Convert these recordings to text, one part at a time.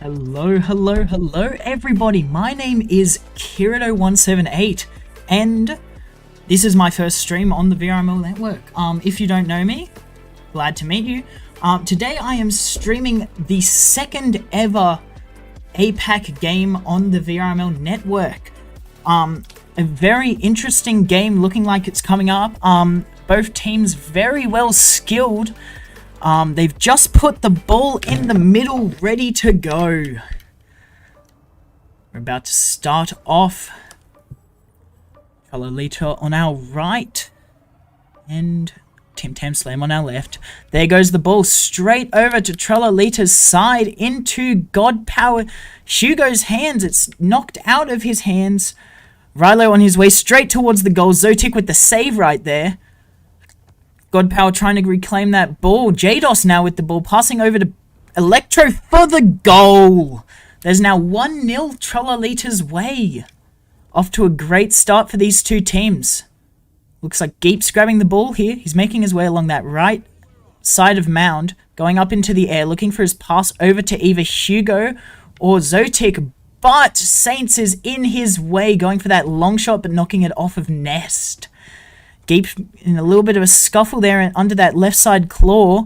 Hello everybody, my name is Kirito178 and this is my first stream on the VRML network. If you don't know me, glad to meet you. Today I am streaming the second ever APAC game on the VRML network. A very interesting game looking like it's coming up. Both teams very well skilled. They've just put the ball in the middle, ready to go. We're about to start off. Tralalita on our right. And TimTamSlam on our left. There goes the ball straight over to Tralalita's side into God Power Hugo's hands. It's knocked out of his hands. Rilo on his way straight towards the goal. Zotic with the save right there. God Power trying to reclaim that ball. Jados now with the ball, passing over to Electro for the goal. There's now 1-0 Tralalita's way. Off to a great start for these two teams. Looks like Geep's grabbing the ball here. He's making his way along that right side of mound, going up into the air, looking for his pass over to either Hugo or Zotic. But Saints is in his way, going for that long shot, but knocking it off of Nest. Geep in a little bit of a scuffle there and under that left side claw.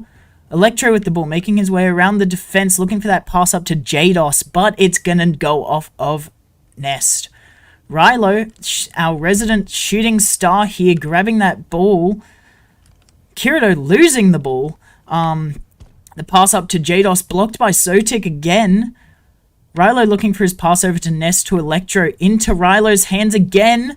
Electro with the ball, making his way around the defense, looking for that pass up to Jados, but it's going to go off of Nest. Rilo, our resident shooting star here, grabbing that ball. Kirito losing the ball. The pass up to Jados, blocked by Zotic again. Rilo looking for his pass over to Nest to Electro, into Rilo's hands again.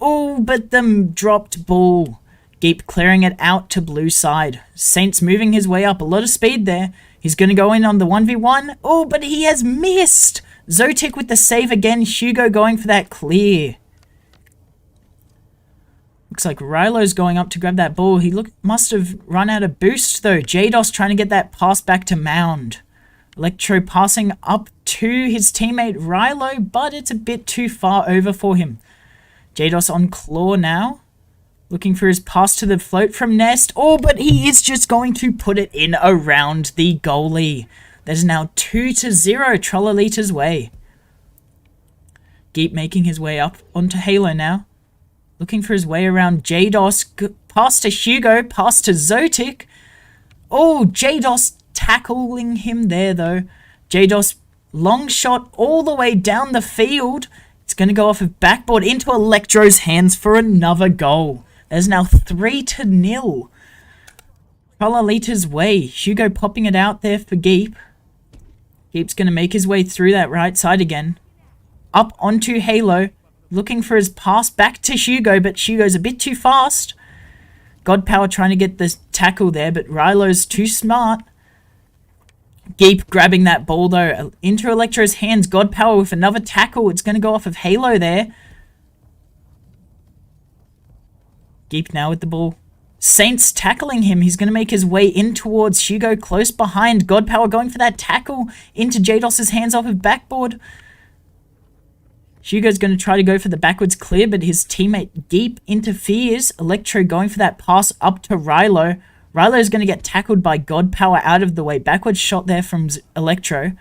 Oh, but the dropped ball. Geep clearing it out to blue side. Saints moving his way up. A lot of speed there. He's going to go in on the 1v1. Oh, but he has missed. Zotic with the save again. Hugo going for that clear. Looks like Rilo's going up to grab that ball. He must have run out of boost though. Jados trying to get that pass back to Mound. Electro passing up to his teammate Rilo, but it's a bit too far over for him. Jados on claw now. Looking for his pass to the float from Nest. Oh, but he is just going to put it in around the goalie. That is now 2-0 Tralalita's way. Geep making his way up onto Halo now. Looking for his way around Jados. Pass to Hugo. Pass to Zotic. Oh, Jados tackling him there though. Jados long shot all the way down the field. It's going to go off of backboard into Electro's hands for another goal. There's now 3-0. Tralalita's way. Hugo popping it out there for Geep. Geep's going to make his way through that right side again. Up onto Halo. looking for his pass back to Hugo, but Hugo's a bit too fast. God Power trying to get the tackle there, but Rilo's too smart. Geep grabbing that ball though into Electro's hands. God Power with another tackle. It's going to go off of Halo there. Geep now with the ball. Saints tackling him. He's going to make his way in towards Hugo, close behind. God Power going for that tackle into Jados's hands off of backboard. Hugo's going to try to go for the backwards clear, but his teammate Geep interferes. Electro going for that pass up to Rilo. Rilo's going to get tackled by God Power out of the way. Backwards shot there from Electro.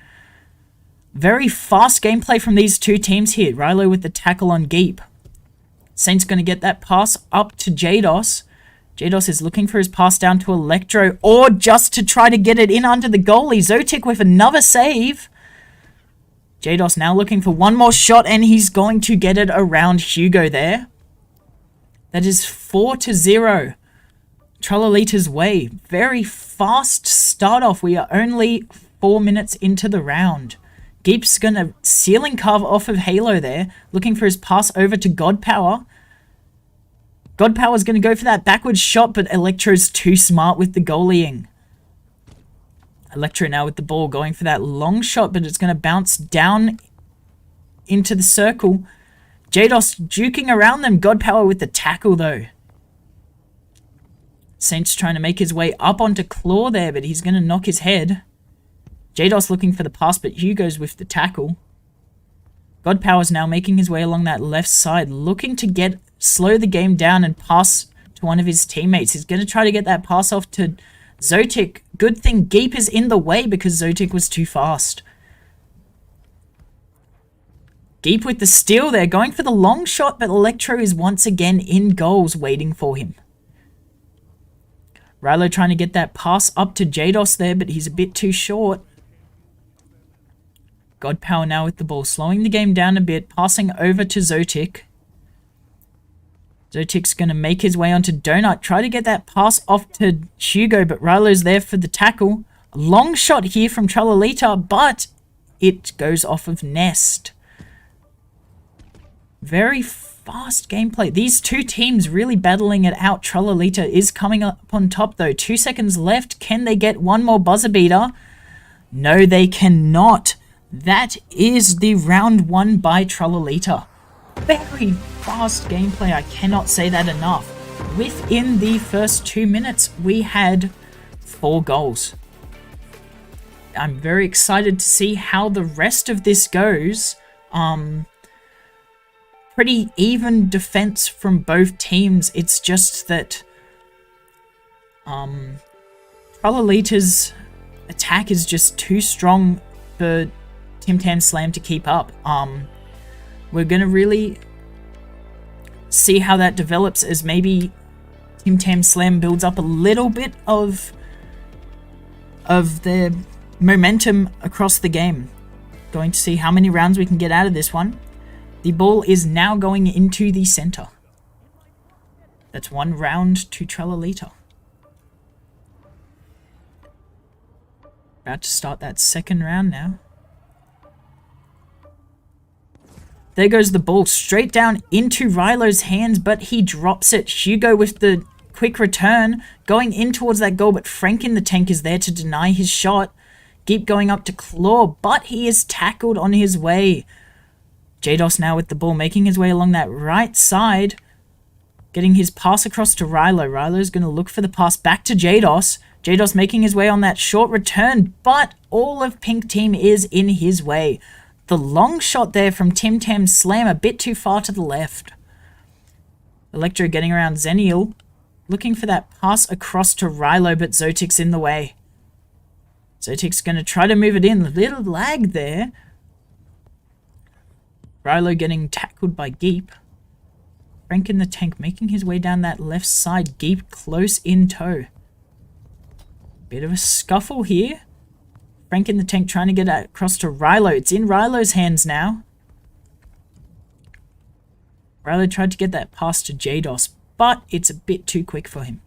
Very fast gameplay from these two teams here. Rilo with the tackle on Geep. Saint's going to get that pass up to Jados. Jados is looking for his pass down to Electro, or just to try to get it in under the goalie. Zotic with another save. Jados now looking for one more shot, and he's going to get it around Hugo there. That is 4-0. Tralalita's way. Very fast start off. We are only 4 minutes into the round. Geep's going to ceiling carve off of Halo there, looking for his pass over to God Power. God Power's going to go for that backwards shot, but Electro's too smart with the goalieing. Electro now with the ball, going for that long shot, but it's going to bounce down into the circle. Jados juking around them. God Power with the tackle, though. Saints trying to make his way up onto Claw there, but he's going to knock his head. Jados looking for the pass, but Hugo's with the tackle. God Power's now making his way along that left side, looking to slow the game down and pass to one of his teammates. He's going to try to get that pass off to Zotic. Good thing Geep is in the way because Zotic was too fast. Geep with the steal there, going for the long shot, but Electro is once again in goals waiting for him. Rilo trying to get that pass up to Jados there, but he's a bit too short. God Power now with the ball, slowing the game down a bit, passing over to Zotic. Zotic's going to make his way onto Donut, try to get that pass off to Hugo, but Rilo's there for the tackle. A long shot here from Tralalita, but it goes off of Nest. Very fast gameplay. These two teams really battling it out. Tralalita is coming up on top though. 2 seconds left. Can they get one more buzzer beater? No, they cannot. That is the round won by Tralalita. Very fast gameplay. I cannot say that enough. Within the first 2 minutes, we had 4 goals. I'm very excited to see how the rest of this goes. Pretty even defense from both teams. It's just that Tralalita's attack is just too strong for TimTamSlam to keep up. We're going to really see how that develops as maybe TimTamSlam builds up a little bit of their momentum across the game. Going to see how many rounds we can get out of this one. The ball is now going into the center. That's 1 round to Tralalita. About to start that second round now. There goes the ball straight down into Rilo's hands, but he drops it. Hugo with the quick return, going in towards that goal, but Frank in the tank is there to deny his shot. Geep going up to Claw, but he is tackled on his way. Jados now with the ball, making his way along that right side, getting his pass across to Rilo. Rilo's going to look for the pass back to Jados. Jados making his way on that short return, but all of Pink Team is in his way. The long shot there from TimTamSlam, a bit too far to the left. Electro getting around Zenial, looking for that pass across to Rilo, but Zotic's in the way. Zotic's going to try to move it in. A little lag there. Rilo getting tackled by Geep. Frank in the tank making his way down that left side. Geep close in tow. Bit of a scuffle here. Frank in the tank trying to get across to Rilo. It's in Rilo's hands now. Rilo tried to get that pass to Jados, but it's a bit too quick for him.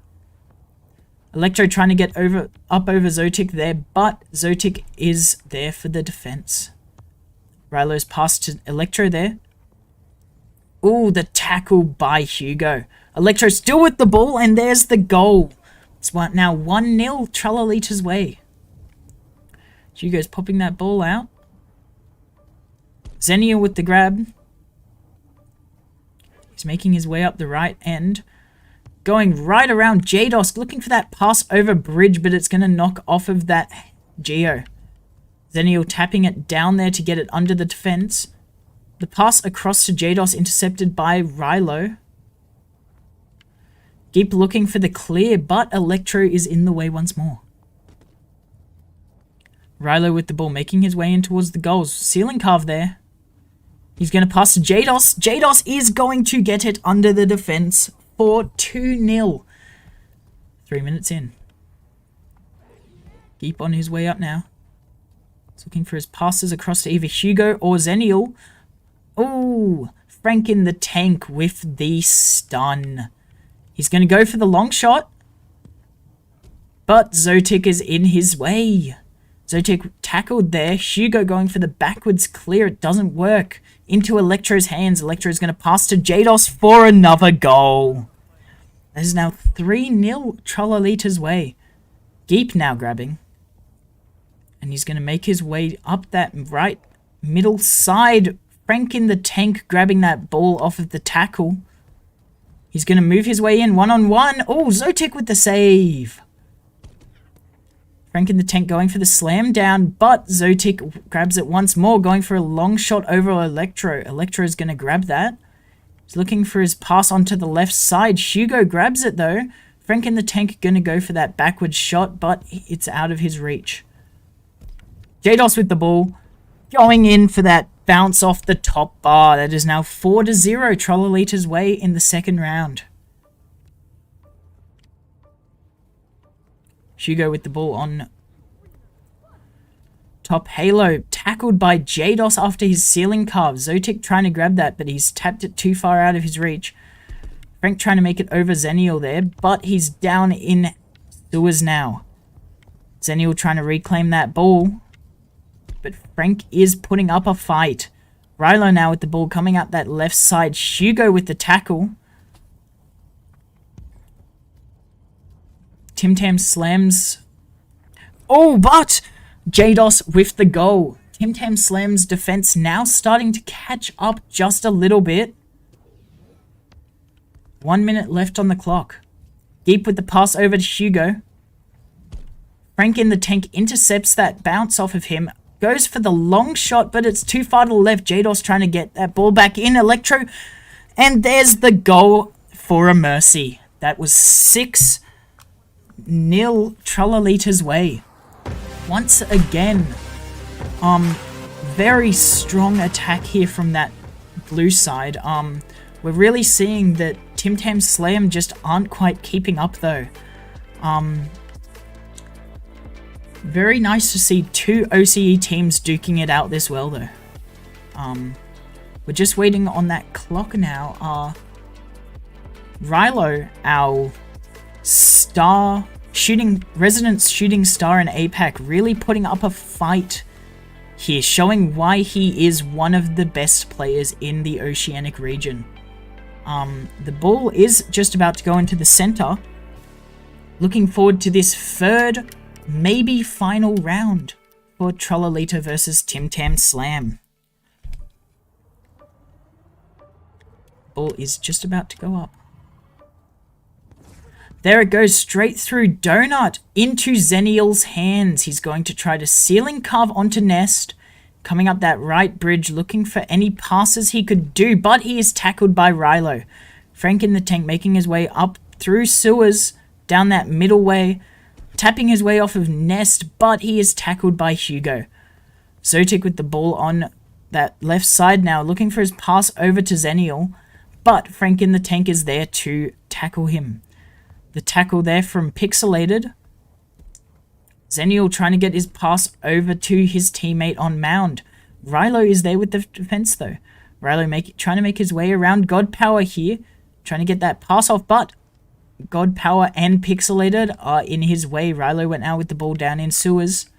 Electro trying to get up over Zotic there, but Zotic is there for the defense. Rilo's pass to Electro there. Ooh, the tackle by Hugo. Electro still with the ball, and there's the goal. It's now 1-0 Tralalita's way. Hugo's popping that ball out. Zenial with the grab. He's making his way up the right end. Going right around Jados, looking for that pass over bridge, but it's going to knock off of that Geo. Zenial tapping it down there to get it under the defense. The pass across to Jados intercepted by Rilo. Keep looking for the clear, but Electro is in the way once more. Rilo with the ball, making his way in towards the goals. Ceiling carve there. He's going to pass to Jados. Jados is going to get it under the defense for 2-0. 3 minutes in. Keep on his way up now. He's looking for his passes across to either Hugo or Zenial. Ooh, Frank in the tank with the stun. He's going to go for the long shot. But Zotic is in his way. Zotic tackled there. Hugo going for the backwards clear. It doesn't work. Into Electro's hands. Electro's going to pass to Jados for another goal. That is now 3-0 Tralalita's way. Geep now grabbing. And he's going to make his way up that right middle side. Frank in the tank grabbing that ball off of the tackle. He's going to move his way in one-on-one. Oh, Zotic with the save. Frank in the tank going for the slam down, but Zotic grabs it once more, going for a long shot over Electro. Electro is going to grab that. He's looking for his pass onto the left side. Hugo grabs it though. Frank in the tank going to go for that backwards shot, but it's out of his reach. Jados with the ball, going in for that bounce off the top bar. That is now 4-0 Tralalita's way in the second round. Hugo with the ball on top. Halo tackled by Jados after his ceiling carve. Zotic trying to grab that, but he's tapped it too far out of his reach. Frank trying to make it over Zenial there, but he's down in sewers now. Zenial trying to reclaim that ball, but Frank is putting up a fight. Rilo now with the ball coming up that left side. Hugo with the tackle. TimTamSlam's... Oh, but Jados with the goal. TimTamSlam's defense now starting to catch up just a little bit. 1 minute left on the clock. Deep with the pass over to Hugo. Frank in the tank intercepts that bounce off of him. Goes for the long shot, but it's too far to the left. Jados trying to get that ball back in. Electro. And there's the goal for a mercy. That was 6-0 Tralalita's way. Once again, very strong attack here from that blue side. We're really seeing that TimTamSlam just aren't quite keeping up though. Very nice to see two OCE teams duking it out this well though. We're just waiting on that clock now. Rilo, our star resident shooting star in APAC, really putting up a fight here, showing why he is one of the best players in the Oceanic region. The ball is just about to go into the center. Looking forward to this third, maybe final round for Tralalita versus TimTamSlam. Ball is just about to go up. There it goes, straight through Donut into Zenial's hands. He's going to try to ceiling carve onto Nest. Coming up that right bridge, looking for any passes he could do, but he is tackled by Rilo. Frank in the tank making his way up through sewers, down that middle way, tapping his way off of Nest, but he is tackled by Hugo. Zotic with the ball on that left side now, looking for his pass over to Zenial, but Frank in the tank is there to tackle him. The tackle there from Pixelated. Zenial trying to get his pass over to his teammate on Mound. Rilo is there with the defense though. Rilo trying to make his way around God Power here. Trying to get that pass off, but God Power and Pixelated are in his way. Rilo went out with the ball down in sewers.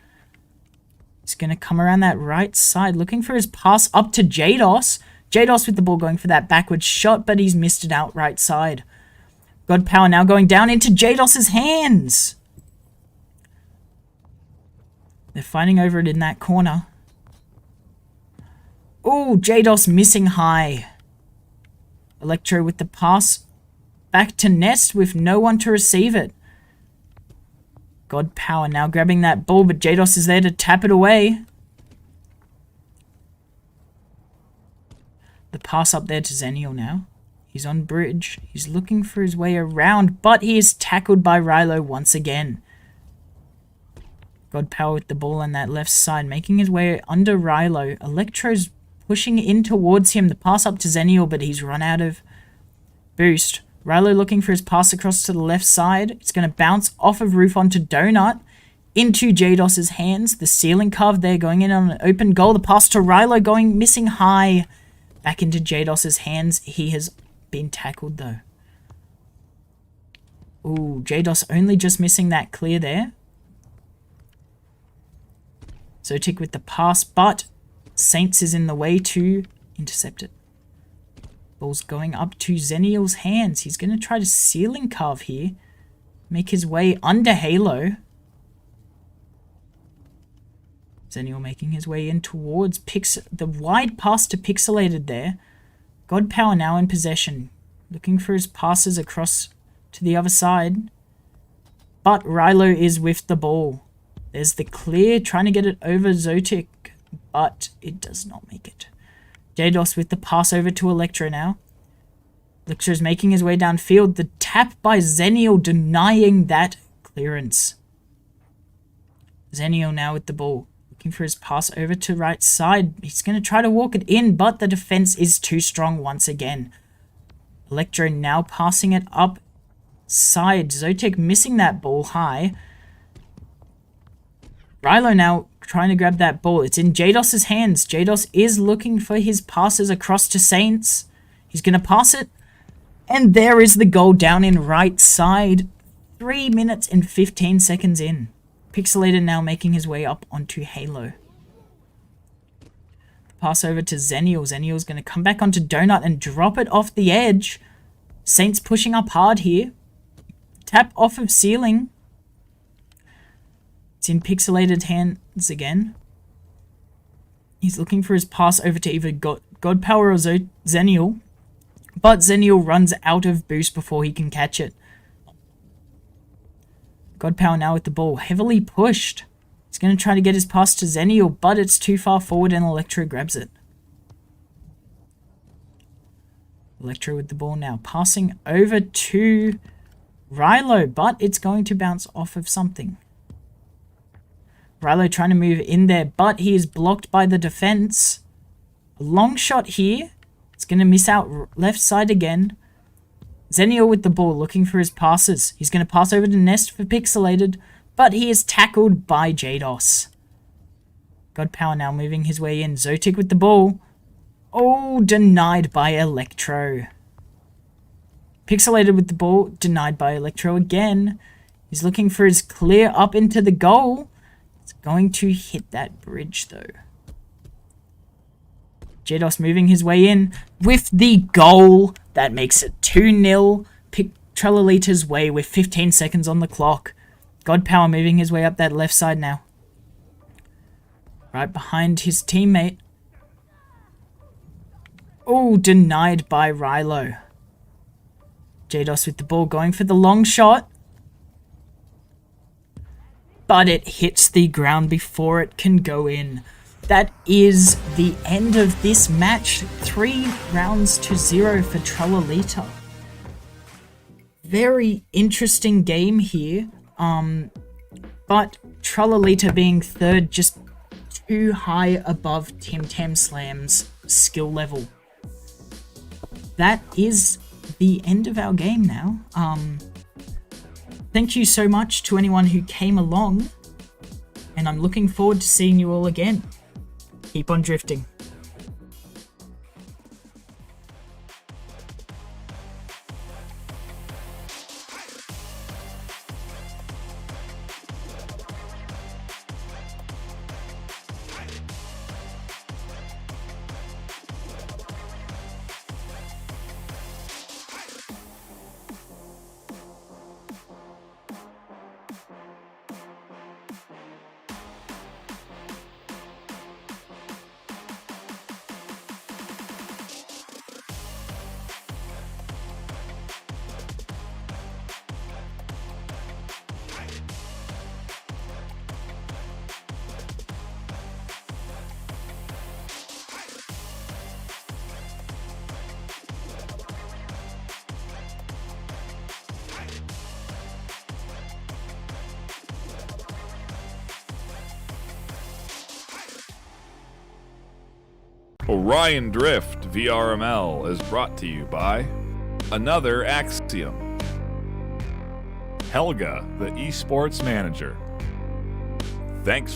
He's going to come around that right side, looking for his pass up to Jados. JDOS with the ball going for that backwards shot, but he's missed it out right side. God Power now going down into JDOS's hands. They're fighting over it in that corner. Oh, JDOS missing high. Electro with the pass back to Nest with no one to receive it. God Power now grabbing that ball, but JDOS is there to tap it away. The pass up there to Zenial now. He's on bridge. He's looking for his way around, but he is tackled by Rilo once again. God Power with the ball on that left side, making his way under Rilo. Electro's pushing in towards him. The pass up to Zenial, but he's run out of boost. Rilo looking for his pass across to the left side. It's going to bounce off of Roof onto Donut. Into JDOS's hands. The ceiling carve there going in on an open goal. The pass to Rilo going missing high. Back into JDOS's hands. He has been tackled though. Ooh, JDOS only just missing that clear there. Zotic with the pass, but Saints is in the way to intercept it. Ball's going up to Zenial's hands. He's going to try to ceiling carve here. Make his way under Halo. Zenial making his way in towards the wide pass to Pixelated there. God Power now in possession. Looking for his passes across to the other side. But Rilo is with the ball. There's the clear, trying to get it over Zotic, but it does not make it. JDOS with the pass over to Electro now. Electro's making his way downfield. The tap by Zenial denying that clearance. Zenial now with the ball. Looking for his pass over to right side. He's going to try to walk it in, but the defense is too strong once again. Electro now passing it up side. Zotic missing that ball high. Rilo now trying to grab that ball. It's in JDOS's hands. JDOS is looking for his passes across to Saints. He's going to pass it. And there is the goal down in right side. 3 minutes and 15 seconds in. Pixelator now making his way up onto Halo. Pass over to Zenial. Zenial's going to come back onto Donut and drop it off the edge. Saints pushing up hard here. Tap off of ceiling. It's in Pixelated hands again. He's looking for his pass over to either God Power or Zenial. But Zenial runs out of boost before he can catch it. God Power now with the ball. Heavily pushed. He's going to try to get his pass to Zenial, but it's too far forward and Electro grabs it. Electro with the ball now. Passing over to Rilo, but it's going to bounce off of something. Rilo trying to move in there, but he is blocked by the defense. A long shot here. It's going to miss out left side again. Zenial with the ball, looking for his passes. He's going to pass over to Nest for Pixelated, but he is tackled by JDOS. God Power now moving his way in. Zotic with the ball. Oh, denied by Electro. Pixelated with the ball, denied by Electro again. He's looking for his clear up into the goal. It's going to hit that bridge though. JDOS moving his way in with the goal. That makes it 2-0. Tralalita's way with 15 seconds on the clock. God Power moving his way up that left side now. Right behind his teammate. Oh, denied by Rilo. JDOS with the ball going for the long shot. But it hits the ground before it can go in. That is the end of this match. 3 rounds to 0 for Tralalita. Very interesting game here. But Tralalita being third, just too high above TimTamSlam's skill level. That is the end of our game now. Thank you so much to anyone who came along. And I'm looking forward to seeing you all again. Keep on drifting. Orion Drift VRML is brought to you by Another Axiom, Helga, the esports manager. Thanks